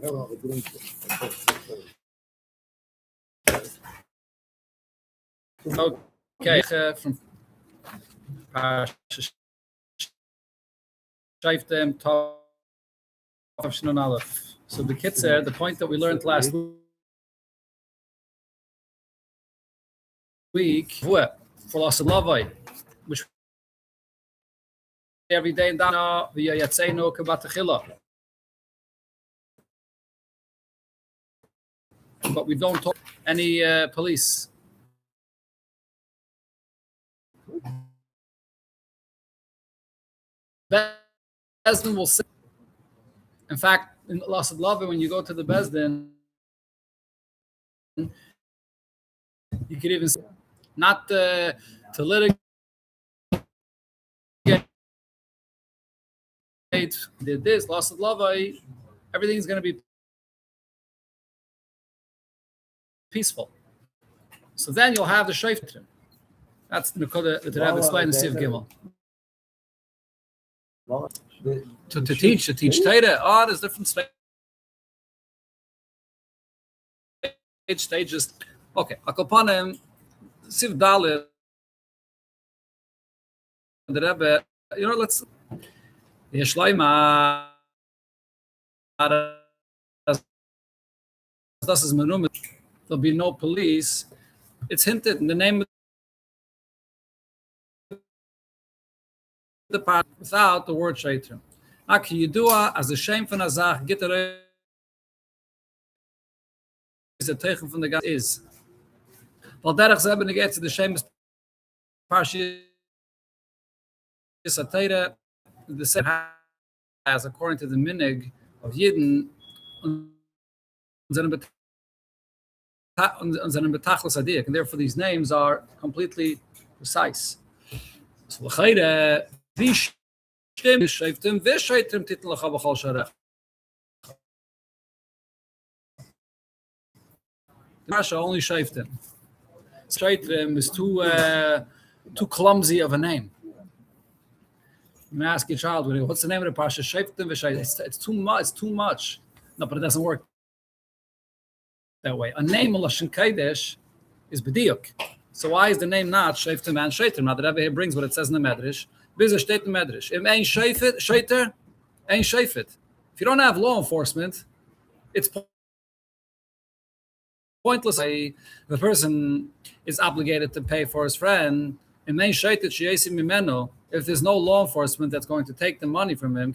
Okay, from Shaiftem Tov Aleph. So the Kitzer, the point that we learned last week, for Lost Lavai, which every day in Dana via Yatseino Kabatachila. But we don't talk any police. Bezdin will say, in fact, in Lost Lava, when you go to the Bezdin, you could even say, not to litigate did this, Lost Lava, everything's going to be peaceful. So then you'll have the Shoftim. That's the Nakoda that Rebbe explained in Siv Gimel. To teach Torah, there's different stages. Okay, Akopanim, Siv Dalit, the Rebbe, let's Yeshleima. Das is Menum. There'll be no police. It's hinted in the name of the part without the word Shaitan. Aki Yidua as a shame from Azach, get the is a Teichen from the God is. Well, Derech Zeben gets to the shame Parshi is a Teira, the same as according to the Minig of Yidden. And therefore these names are completely precise. So l'chayre v'shtem v'shayvtim v'shaytim titel l'cha b'chol sharech. The Rasha only shayvtim. Shayvtim is too clumsy of a name. You may ask your child, what's the name of the Pasha? Shayvtim v'shaytim. It's too much. It's too much. No, but it doesn't work that way. A name of Lashon Kodesh is B'diuk. So why is the name not Shayftim and Shayter? Now the Rebbe here brings what it says in the Medrash. Biza Shteit in Medrash. If ain't Shayter, ain't Shayfit. If you don't have law enforcement, it's pointless. The person is obligated to pay for his friend. If there's no law enforcement that's going to take the money from him,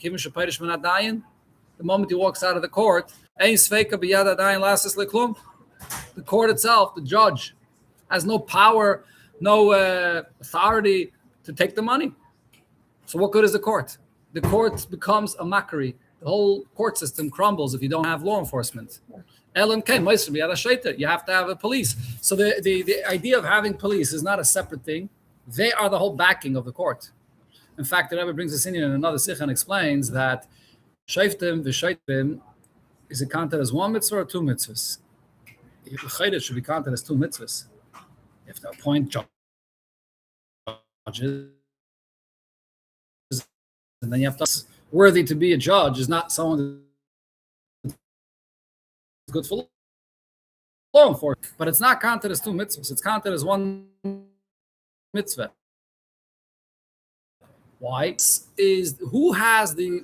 the moment he walks out of the court, the court itself, the judge, has no power, no authority to take the money. So what good is the court? The court becomes a mockery. The whole court system crumbles if you don't have law enforcement. You have to have a police. So the idea of having police is not a separate thing. They are the whole backing of the court. In fact, the Rebbe brings this in another sikh and explains that Shayftim v'shaytim is it counted as one mitzvah or two mitzvahs? It should be counted as two mitzvahs. You have to appoint judges, and then you have to worthy to be a judge is not someone that's good for law enforcement, but it's not counted as two mitzvahs. It's counted as one mitzvah. Why? Is who has the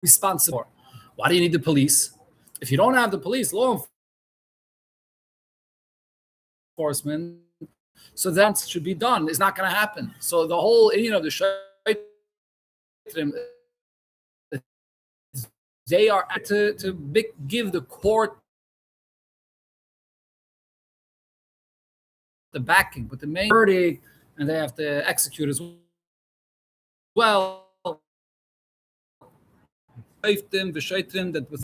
responsible? Why do you need the police? If you don't have the police, law enforcement, so that should be done. It's not going to happen. So the whole, the they are to give the court the backing, but the main verdict, and they have to execute as well. That was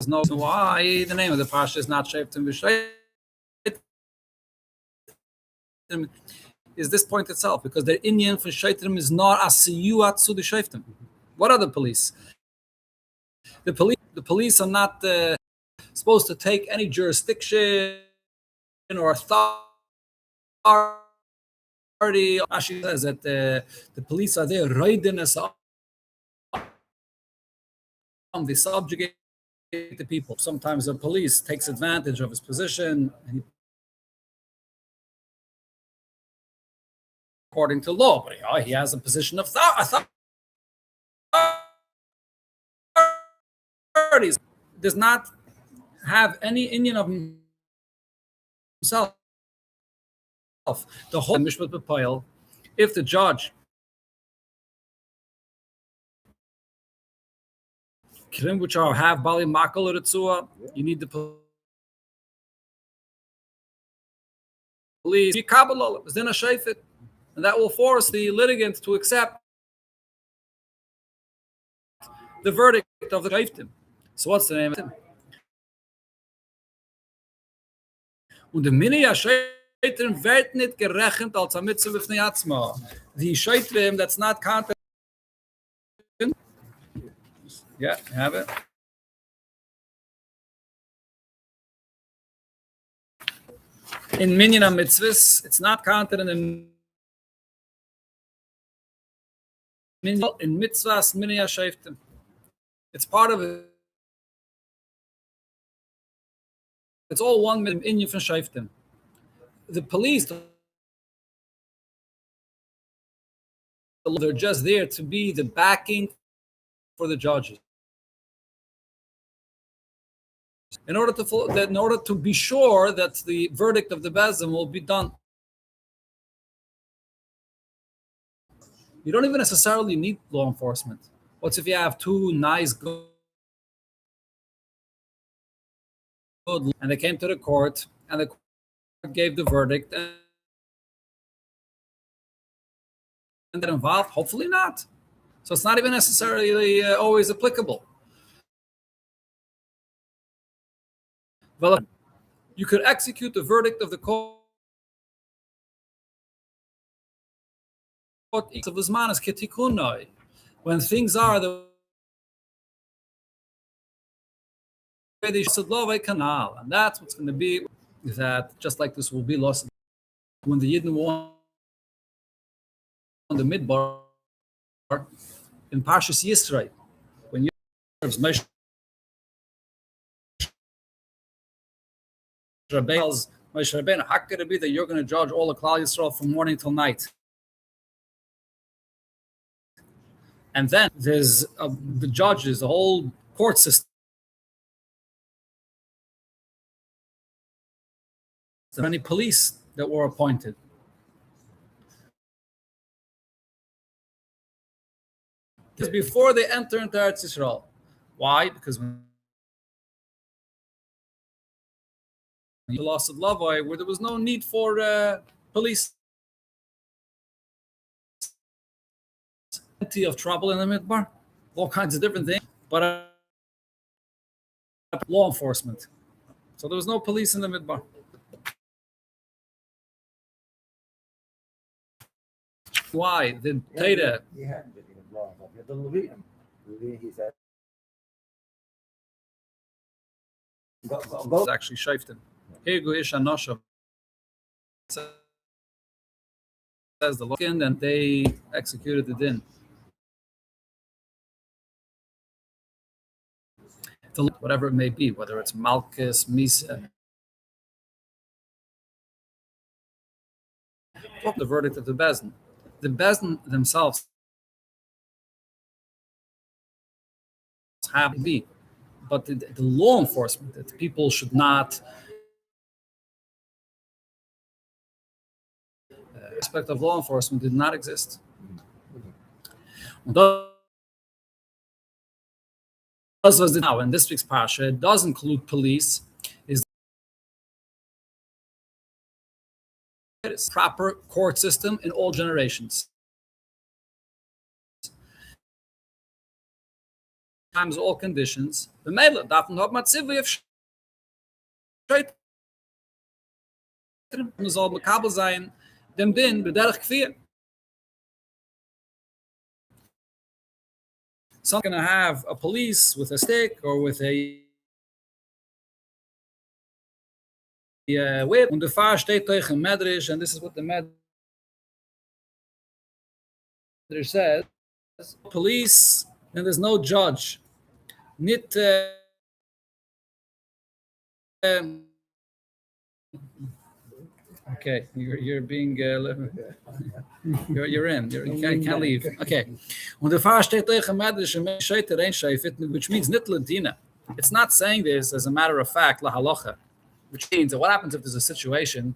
no why the name of the pasha is not Shayftim v'Shaytim is this point itself, because the Indian for Shaytim is not asiyuat su the Shayftim. What are the police? The police are not supposed to take any jurisdiction or authority authority. She says that the police are there, riding us on, they subjugate the people. Sometimes the police takes advantage of his position, and according to law, but he has a position of authority. Does not have any Indian of himself. The whole Mishpat B'Poel, if the judge which are have Bali Makal or Ritzua, you need the police, then a shayfit, and that will force the litigant to accept the verdict of the shayftim. So what's the name of it? Und the mini shaytrim wird nicht gerechnet als a mitzvah b'fnei atzma. The shaytrim that's not counted. Yeah, have it. In minyan mitzvahs, it's not counted in mitzvahs minyan shayftim. It's part of it. It's all one minyan from shayftim. The police, they're just there to be the backing for the judges. In order to be sure that the verdict of the Bezdin will be done. You don't even necessarily need law enforcement. What's if you have two nice, good, and they came to the court, and the court gave the verdict, and they're involved? Hopefully not. So it's not even necessarily always applicable. Well, you could execute the verdict of the court when things are the way they should love a canal, and that's what's going to be. That just like this will be lost when the Yidden won the Midbar in Parshas Yisrael, when Moshe Rabbeinu, how could it be that you're going to judge all the Klal Yisrael from morning till night? And then there's the judges, the whole court system. There many police that were appointed. Because before they enter into Eretz Yisrael. Why? Because when the loss of Lavoi, where there was no need for police, plenty of trouble in the Midbar, all kinds of different things, but law enforcement. So there was no police in the Midbar. Why? The Teda. He hadn't been even law enforcement. The Levium. He said, go. Actually shifted. Hirgu Isha Nosha says the look-in, and they executed the din. Whatever it may be, whether it's Malchus, Misa. The verdict of the Bezdin. The Bezdin themselves have to be, but the law enforcement, that people should not aspect of law enforcement did not exist. Now, in this week's Pasha, it does include police. Is proper court system in all generations. Times, all conditions. The male darf not matziv if soll makabel sein dem din bederich kfir. Some going to have a police with a stick or with a whip. Und der Fahr steht euch im Medrash, and this is what the Medrash there says police and there's no judge. Nit okay, you're being you're in. You can't leave. Okay. Und der Pfarrer steht euch im Medrische Scheiter einschäfet, which means nit ledina. It's not saying this as a matter of fact, la halacha, which means that what happens if there's a situation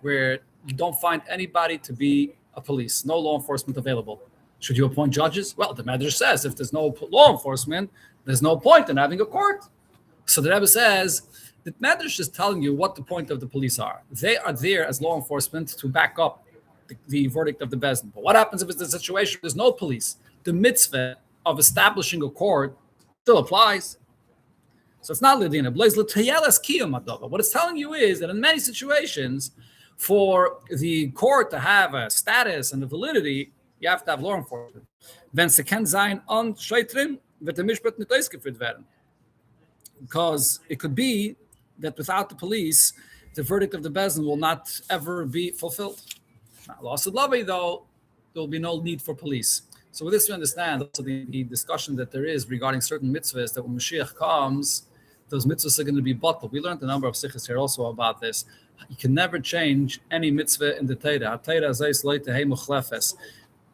where you don't find anybody to be a police, no law enforcement available? Should you appoint judges? Well, the Medrash says if there's no law enforcement, there's no point in having a court. So the Rebbe says the Medrash is telling you what the point of the police are. They are there as law enforcement to back up the verdict of the Bezdin. But what happens if it's a situation where there's no police? The mitzvah of establishing a court still applies. So it's not Ledina. What it's telling you is that in many situations, for the court to have a status and a validity, you have to have law enforcement. Because it could be that without the police, the verdict of the Bezdin will not ever be fulfilled. Lost of love, though, there will be no need for police. So with this, we understand also the discussion that there is regarding certain mitzvahs, that when Mashiach comes, those mitzvahs are going to be bottled. We learned a number of sikhs here also about this. You can never change any mitzvah in the Torah.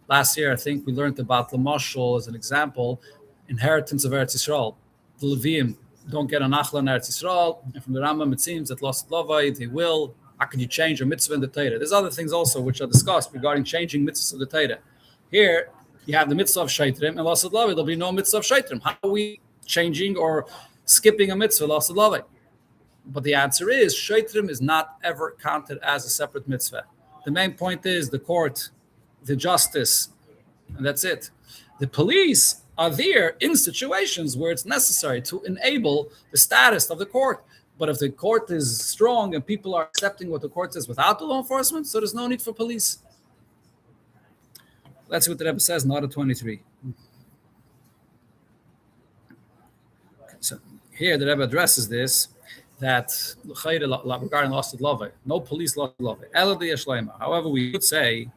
Last year, I think we learned about the Mashal as an example, inheritance of Eretz Yisrael. The Levium don't get an achla in Eretz Yisrael, and from the Rambam it seems that lost lavai they will. How can you change a mitzvah in the Torah? There's other things also which are discussed regarding changing mitzvahs of the Torah. Here you have the mitzvah of shaitrim, and lost lavai there'll be no mitzvah of shaitrim. How are we changing or skipping a mitzvah lost lavai? But the answer is shaitrim is not ever counted as a separate mitzvah. The main point is the court, the justice, and that's it. The police are there in situations where it's necessary to enable the status of the court. But if the court is strong and people are accepting what the court says without the law enforcement, so there's no need for police. That's what the Rebbe says in Order 23. So here the Rebbe addresses this, that regarding lost of love, no police lost of love. However, we would say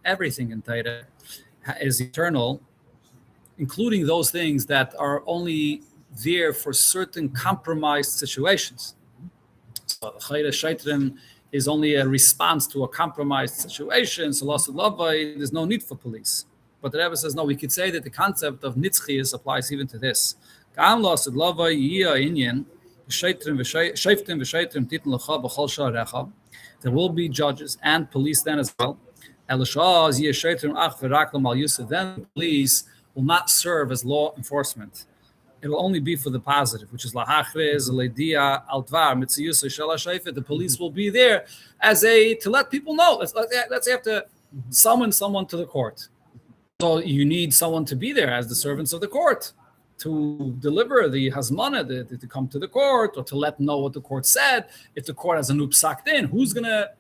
everything in Torah is eternal, including those things that are only there for certain compromised situations. So Shaitrim is only a response to a compromised situation. So loss of love, there's no need for police. But the Rebbe says, no, we could say that the concept of nitzchias applies even to this. There will be judges and police then as well. Then the police will not serve as law enforcement. It will only be for the positive, which is lahachres, leidia, altvar, mitziyus, shalash. The police will be there as to let people know. Let's say you have to summon someone to the court. So you need someone to be there as the servants of the court to deliver the hazmana, to come to the court, or to let them know what the court said. If the court has a upsakt in, who's going to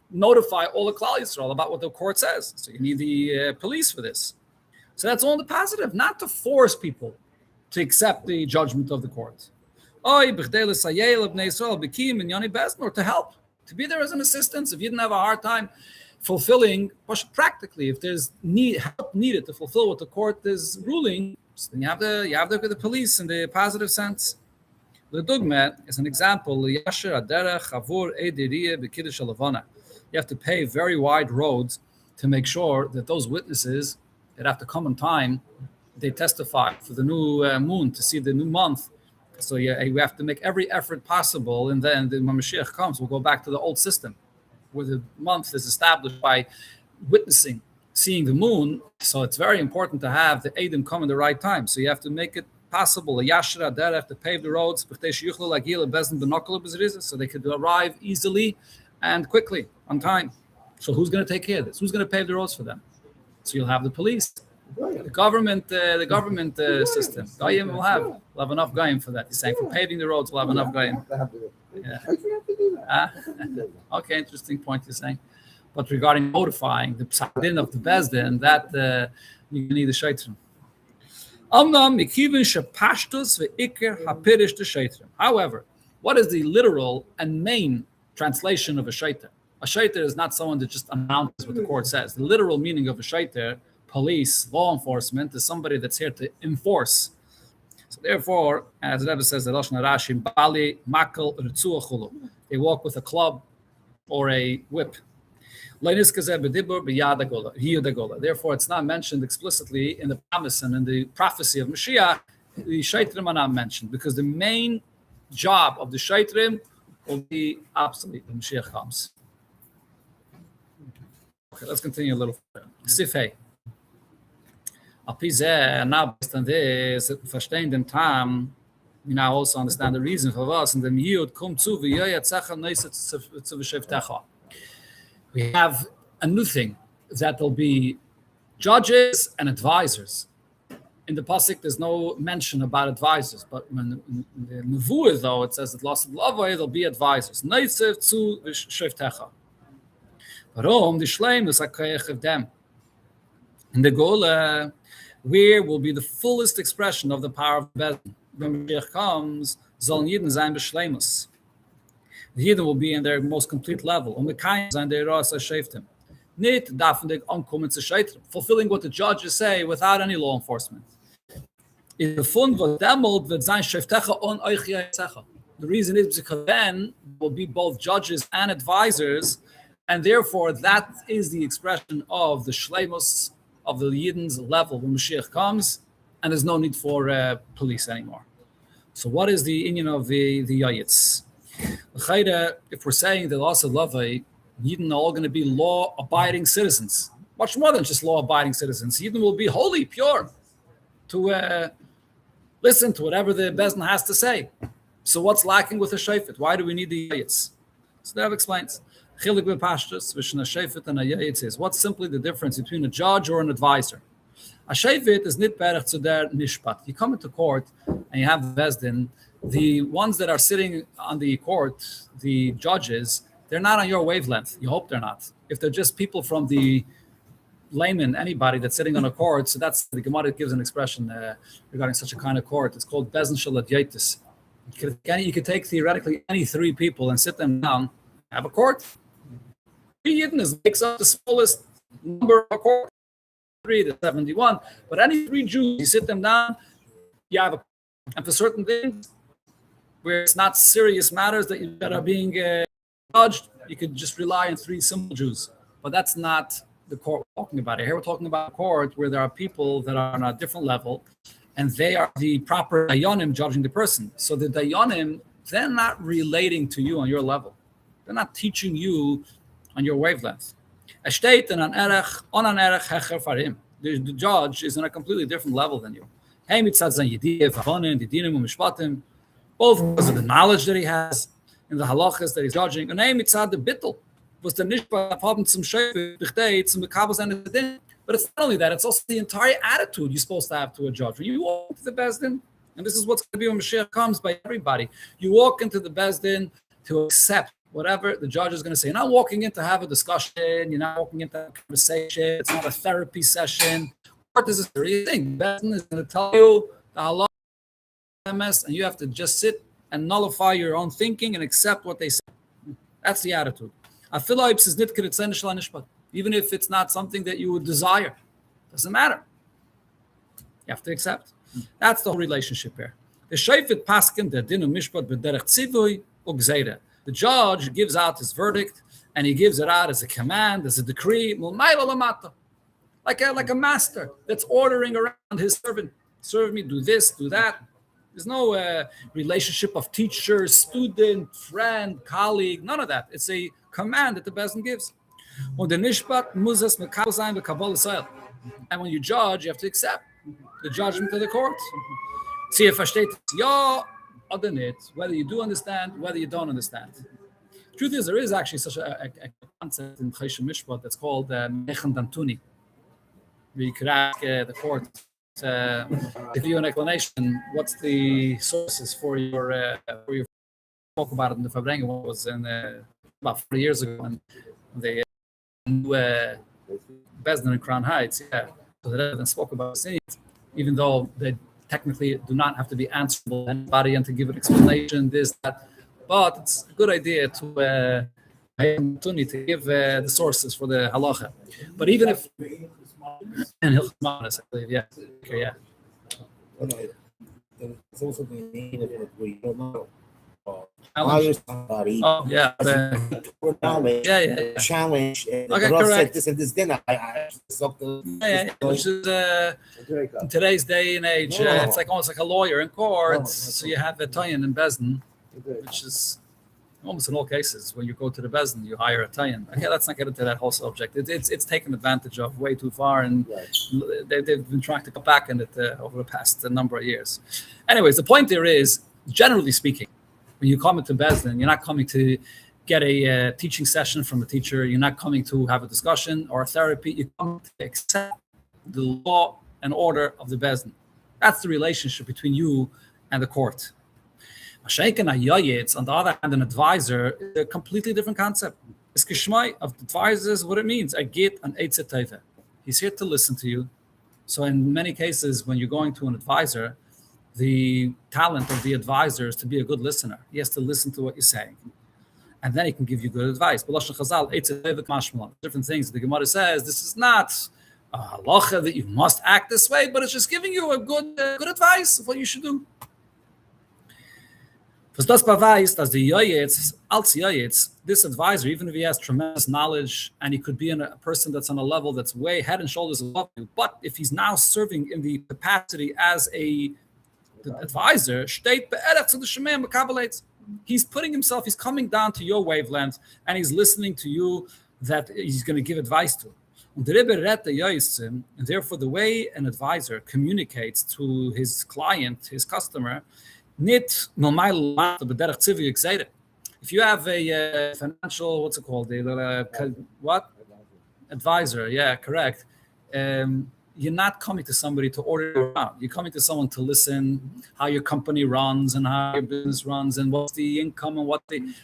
notify all the Klal Yisrael about what the court says? So you need the police for this. So that's all in the positive, not to force people to accept the judgment of the court. Or to help, to be there as an assistance. If you didn't have a hard time fulfilling, practically, if there's help needed to fulfill what the court is ruling, so then you have the police in the positive sense. The dogma is an example. You have to pave very wide roads to make sure that those witnesses that have to come on time, they testify for the new moon, to see the new month. So we have to make every effort possible, and then when Moshiach comes, we'll go back to the old system, where the month is established by witnessing, seeing the moon. So it's very important to have the Eidim come in the right time. So you have to make it possible. A Yashra there have to pave the roads so they could arrive easily and quickly on time. So who's going to take care of this? Who's going to pave the roads for them? So you'll have the police, the government system. Goyim will have enough goyim for that. He's saying for paving the roads, we'll have enough goyim. Yeah. Okay, interesting point you're saying. But regarding notifying the psadin of the bezdin, that you need a shaitrim. However, what is the literal and main translation of a shaitrim? A shaiter is not someone that just announces what the court says. The literal meaning of a shaiter, police, law enforcement, is somebody that's here to enforce. So therefore, as the Rebbe says, the Lashon Rashi, Bali, Makel, Ritzuah Chulu. They walk with a club or a whip. Therefore, it's not mentioned explicitly in the promise and in the prophecy of Mashiach. The shaitrim are not mentioned because the main job of the shaitrim will be obsolete when Mashiach comes. Okay, let's continue a little further. Sifhei. Now based on this, verstehen den Tam, we now also understand the reason for us. And the Yud come to we have a new thing that will be judges and advisors. In the pasuk, there's no mention about advisors, but when in the Nevuah, though, it says that lost love, there'll be advisors. Neitzev zu shevtecha. Warum the shleim is a koyach of them. In the goal, where will be the fullest expression of the power of the Bezdin. When Mashiach comes, sollen Yidden sein b'shleimus. The Yidden will be in their most complete level. Und mekayim sein der Ras HaSheftim. Nicht darfen they ankommen zu scheitern, fulfilling what the judges say without any law enforcement. In the fund was demoled wird sein Sheftecha on euch Yetzecha. The reason is because then will be both judges and advisors, and therefore that is the expression of the shleimus of the Yidden's level when Mashiach comes, and there's no need for police anymore. So what is the union of the Yayitz? If we're saying that also Lavai, Yidden are all going to be law-abiding citizens, much more than just law-abiding citizens. Yidden will be holy, pure, to listen to whatever the Bezdin has to say. So what's lacking with a Shefet? Why do we need the Yayitz? So that explains. Chilik b'pashtus between a Shefet and a Yayitz is what's simply the difference between a judge or an advisor. A Shefet is nit berech zu der nishpat. You come into court and you have the Bezdin. The ones that are sitting on the court, the judges, they're not on your wavelength. You hope they're not. If they're just people from the layman, anybody that's sitting on a court, so that's the Gemara gives an expression regarding such a kind of court. It's called Bezdin shel Adyatis. You could take theoretically any three people and sit them down, have a court. Three Yidden makes up the smallest number of a court, 3 to 71. But any three Jews, you sit them down, you have a, and for certain things where it's not serious matters that are being judged, you could just rely on three simple Jews. But that's not the court we're talking about. Here we're talking about a court where there are people that are on a different level, and they are the proper dayanim judging the person. So the dayanim, they're not relating to you on your level. They're not teaching you on your wavelength. The judge is on a completely different level than you. Both because of the knowledge that he has in the halachas that he's judging, and the bittul was the nishpa problem some but it's not only that, it's also the entire attitude you're supposed to have to a judge. When you walk into the Bezdin, and this is what's going to be when Mashiach comes by everybody, you walk into the Bezdin to accept whatever the judge is going to say. You're not walking in to have a discussion, you're not walking into a conversation, it's not a therapy session. Court is a serious thing. The Bezdin is going to tell you the halachas, and you have to just sit and nullify your own thinking and accept what they say. That's the attitude. Even if it's not something that you would desire, doesn't matter. You have to accept. That's the whole relationship here. The shayfet paskin der din mishpat b'derech tzivui ugzeira. The judge gives out his verdict, and he gives it out as a command, as a decree, like a master that's ordering around his servant. Serve me, do this, do that. There's no relationship of teacher, student, friend, colleague, none of that. It's a command that the Bezdin gives. And when you judge, you have to accept the judgment of the court. See if whether you do understand, whether you don't understand. Truth is, there is actually such a concept in Chayshim Mishpat that's called Mechen Dantuni. Where you could ask the court to give you an explanation. What's the sources for your spoke about it in the Fabrengen? What was in about 40 years ago when they Bezdin in Crown Heights, so they spoke about it, even though they technically do not have to be answerable to anybody and to give an explanation, this, that. But it's a good idea to opportunity to give the sources for the halacha. But even if and Hilchos Manas, I believe, yeah, okay, yeah. It's also the name of it where you don't know. Challenge. Somebody. Oh, yeah. Knowledge, Yeah. challenge. Okay, the Rav correct. said this and this dinner. I Which is in today's day and age, it's like almost like a lawyer in court. So you have a tayan in Bezdin, which is almost in all cases when you go to the Bezdin, you hire a tayan. Okay, let's not get into that whole subject. It's taken advantage of way too far, and they've been trying to cut back on it over the past number of years. Anyways, the point there is, generally speaking, when you come into Bezdin, you're not coming to get a teaching session from a teacher. You're not coming to have a discussion or a therapy. You come to accept the law and order of the Bezdin. That's the relationship between you and the court. Moshiach Shiur, on the other hand, an advisor, is a completely different concept. It's Kishmai of advisors, what it means. I get an Eitzah Teiva. He's here to listen to you. So in many cases, when you're going to an advisor, the talent of the advisor is to be a good listener. He has to listen to what you're saying. And then he can give you good advice. But different things. The Gemara says this is not a halacha that you must act this way, but it's just giving you a good advice of what you should do. Das beweist, dass the Yayitz, als Yayitz, this advisor, even if he has tremendous knowledge and he could be a person that's on a level that's way head and shoulders above you, but if he's now serving in the capacity as a advisor, he's putting himself, he's coming down to your wavelength and he's listening to you that he's going to give advice to. And therefore, the way an advisor communicates to his client, his customer, if you have a financial, what's it called? What? Advisor, yeah, correct. You're not coming to somebody to order you around. You're coming to someone to listen how your company runs and how your business runs and what's the income and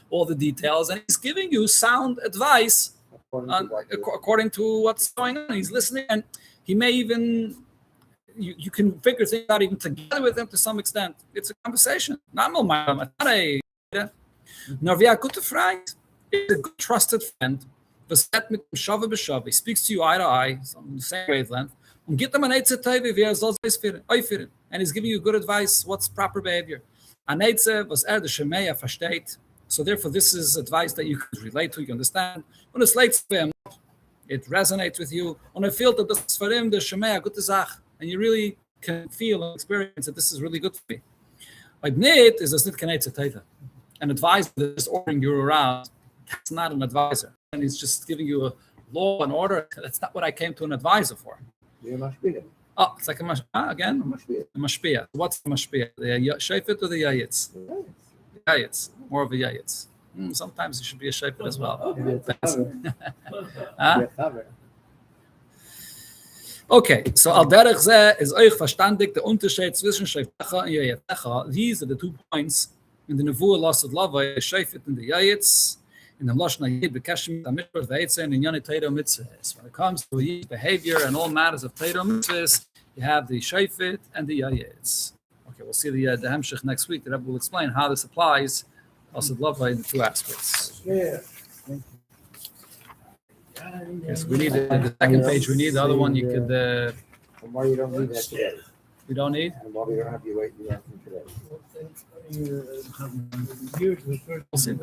all the details. And he's giving you sound advice according to what's going on. He's listening, and he may even, you can figure things out even together with him to some extent. It's a conversation. Not a good friend. It's a good trusted friend. He speaks to you eye to eye, on the same wavelength. And he's giving you good advice, what's proper behavior. So therefore, this is advice that you can relate to, you understand. When it's late for him, it resonates with you. On a field that is for him, the Shemaya, good zach, and you really can feel and experience that this is really good for me. But Nit is a Snit an advisor that is ordering you around. That's not an advisor. And he's just giving you a law and order. That's not what I came to an advisor for. Oh, it's like a again? A mashpia. What's the mashpia? The shayfet or the yayitz? Yayitz. More of a yayitz. Sometimes it should be a shayfet as well. Okay, so al derech zeh is euch verstandig der Unterschied zwischen shayfecha and yayitzecha. These are the 2 points in the nevuah lasted lava, shayfet and the yayitz. In the Lashon Yid, Bekashim, Tamishpat, Veitzen, and Yoni Teiro Mitzvahs. When it comes to Yid behavior and all matters of Teiro Mitzvahs, you have the Shayfit and the Yayitz. Okay, we'll see the Hemshech next week. The Rebbe will explain how this applies. Also, love in the 2 aspects. Yeah. Yes, we need the second page. We need the other one. You could. Tomorrow you don't need that today. We don't need. Tomorrow you don't have to wait. You have to today. We'll see.